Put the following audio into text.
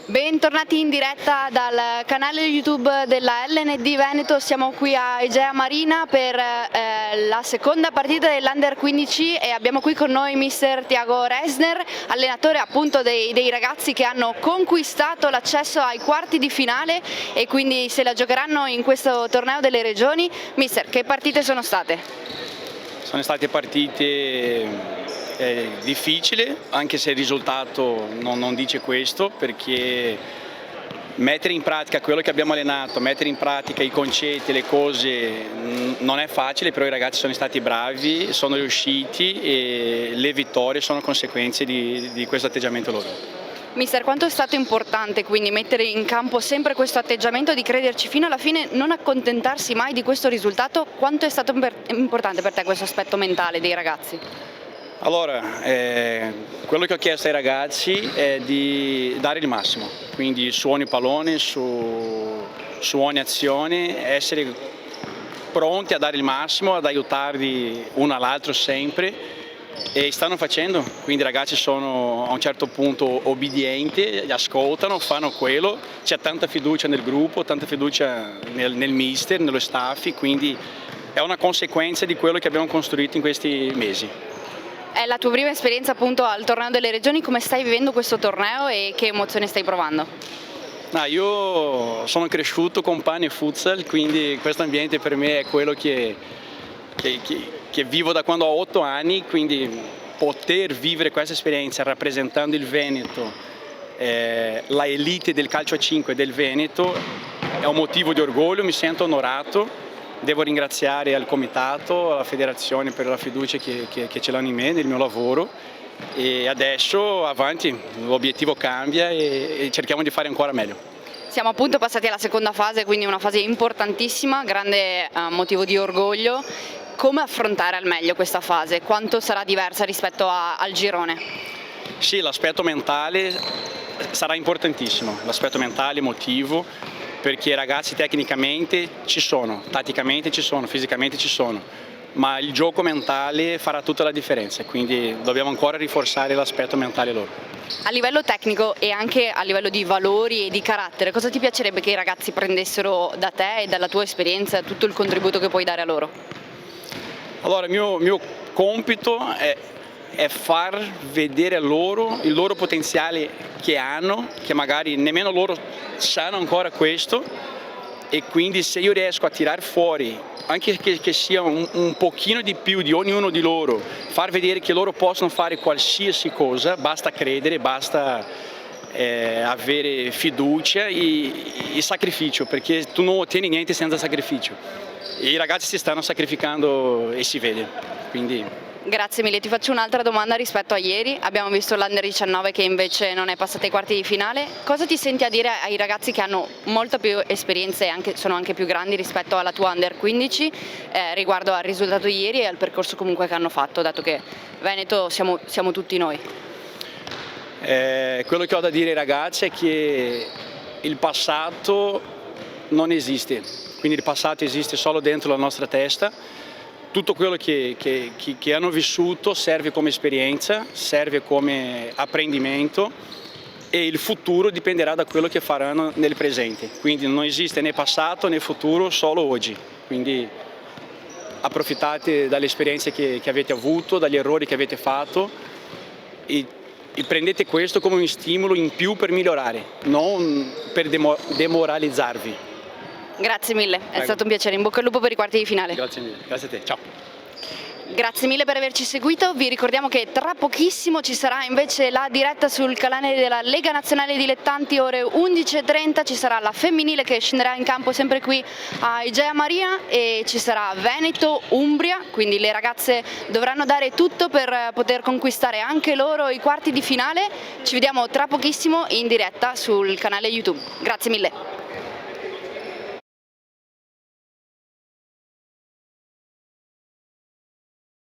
Bentornati in diretta dal canale YouTube della LND Veneto, siamo qui a Egea Marina per la seconda partita dell'Under 15 e abbiamo qui con noi mister Tiago Resner, allenatore appunto dei ragazzi che hanno conquistato l'accesso ai quarti di finale e quindi se la giocheranno in questo torneo delle regioni. Mister, che partite sono state? Sono state partite difficili, anche se il risultato non dice questo, perché mettere in pratica quello che abbiamo allenato, mettere in pratica i concetti, le cose non è facile, però i ragazzi sono stati bravi, sono riusciti e le vittorie sono conseguenze di questo atteggiamento loro. Mister, quanto è stato importante quindi mettere in campo sempre questo atteggiamento di crederci fino alla fine, non accontentarsi mai di questo risultato? Quanto è stato importante per te questo aspetto mentale dei ragazzi? Allora, quello che ho chiesto ai ragazzi è di dare il massimo, quindi su ogni pallone, su ogni azione, essere pronti a dare il massimo, ad aiutarli uno all'altro sempre. E stanno facendo, quindi i ragazzi sono a un certo punto obbedienti, ascoltano, fanno quello, c'è tanta fiducia nel gruppo, tanta fiducia nel mister, nello staff, quindi è una conseguenza di quello che abbiamo costruito in questi mesi. È la tua prima esperienza appunto al torneo delle regioni, come stai vivendo questo torneo e che emozione stai provando? Io sono cresciuto con pane e futsal, quindi questo ambiente per me è quello che vivo da quando ho 8 anni, quindi poter vivere questa esperienza rappresentando il Veneto, la elite del calcio a 5 del Veneto, è un motivo di orgoglio, mi sento onorato. Devo ringraziare al comitato, alla federazione per la fiducia che ce l'hanno in me, nel mio lavoro, e adesso avanti, l'obiettivo cambia e cerchiamo di fare ancora meglio. Siamo appunto passati alla seconda fase, quindi una fase importantissima, grande motivo di orgoglio. Come affrontare al meglio questa fase? Quanto sarà diversa rispetto al girone? Sì, l'aspetto mentale sarà importantissimo, l'aspetto mentale, emotivo, perché i ragazzi tecnicamente ci sono, tatticamente ci sono, fisicamente ci sono, ma il gioco mentale farà tutta la differenza, quindi dobbiamo ancora rinforzare l'aspetto mentale loro. A livello tecnico e anche a livello di valori e di carattere, cosa ti piacerebbe che i ragazzi prendessero da te e dalla tua esperienza, tutto il contributo che puoi dare a loro? Allora, il mio compito è far vedere a loro il loro potenziale che hanno, che magari nemmeno loro sanno ancora questo, e quindi se io riesco a tirar fuori, anche che sia un pochino di più di ognuno di loro, far vedere che loro possono fare qualsiasi cosa, basta credere, basta avere fiducia e sacrificio, perché tu non ottieni niente senza sacrificio. E i ragazzi si stanno sacrificando e si vede, quindi... Grazie mille, ti faccio un'altra domanda rispetto a ieri. Abbiamo visto l'Under 19 che invece non è passata ai quarti di finale. Cosa ti senti a dire ai ragazzi che hanno molta più esperienza e sono anche più grandi rispetto alla tua Under 15 riguardo al risultato di ieri e al percorso comunque che hanno fatto, dato che Veneto siamo tutti noi? Quello che ho da dire ai ragazzi è che il passato non esiste, quindi il passato esiste solo dentro la nostra testa. Tutto quello che hanno vissuto serve come esperienza, serve come apprendimento e il futuro dipenderà da quello che faranno nel presente. Quindi non esiste né passato né futuro, solo oggi. Quindi approfittate dalle esperienze che avete avuto, dagli errori che avete fatto e prendete questo come un stimolo in più per migliorare, non per demoralizzarvi. Grazie mille, è stato un piacere, in bocca al lupo per i quarti di finale. Grazie mille, grazie a te, ciao. Grazie mille per averci seguito, vi ricordiamo che tra pochissimo ci sarà invece la diretta sul canale della Lega Nazionale Dilettanti, ore 11:30, ci sarà la femminile che scenderà in campo sempre qui a Egea Marina e ci sarà Veneto-Umbria, quindi le ragazze dovranno dare tutto per poter conquistare anche loro i quarti di finale. Ci vediamo tra pochissimo in diretta sul canale YouTube. Grazie mille.